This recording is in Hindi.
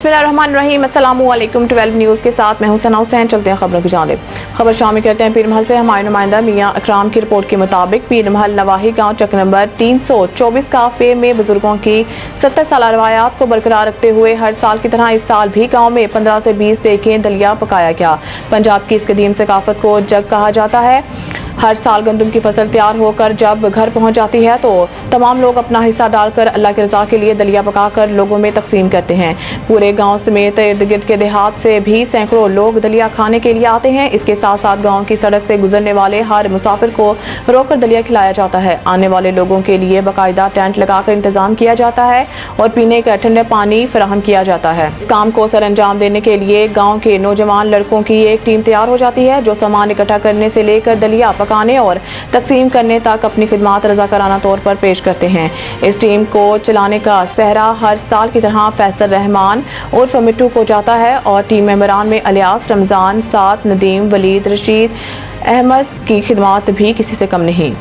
बिस्मिल्लाहिर्रहमानिर्रहीम, अस्सलामुअलैकुम। 12 न्यूज़ के साथ मैं हूं सना हुसैन। चलते हैं खबरों की जानिब। खबर शामिल करते हैं पीरमहल से। हमारे नुमाइंदा मियां अकराम की रिपोर्ट के मुताबिक पीरमहल नवाही गांव चक नंबर 324 काफे में बुजुर्गों की 70 साल रवायात को बरकरार रखते हुए हर साल की तरह इस साल भी गाँव में 15 से 20 देखें दलिया पकाया गया। पंजाब की इस कदीम सकाफत को जग कहा जाता है। हर साल गंदम की फसल तैयार होकर जब घर पहुंच जाती है तो तमाम लोग अपना हिस्सा डालकर अल्लाह की रजा के लिए दलिया पकाकर लोगों में तकसीम करते हैं। पूरे गांव समेत इर्द गिर्द के देहात से भी सैकड़ों लोग दलिया खाने के लिए आते हैं। इसके साथ साथ गांव की सड़क से गुजरने वाले हर मुसाफिर को रोककर दलिया खिलाया जाता है। आने वाले लोगों के लिए बाकायदा टेंट लगाकर इंतजाम किया जाता है और पीने का ठंडा पानी फराहम किया जाता है। इस काम को सर अंजाम देने के लिए गाँव के नौजवान लड़कों की एक टीम तैयार हो जाती है जो सामान इकट्ठा करने से लेकर दलिया पकाने और तकसीम करने तक अपनी खिदमात रज़ाकाराना तौर पर पेश करते हैं। इस टीम को चलाने का सहरा हर साल की तरह फैसल रहमान उर्फ मिट्टू को जाता है और टीम मेंबरान में अलियास, रमज़ान, साद, नदीम, वलीद, रशीद, अहमद की खिदमात भी किसी से कम नहीं।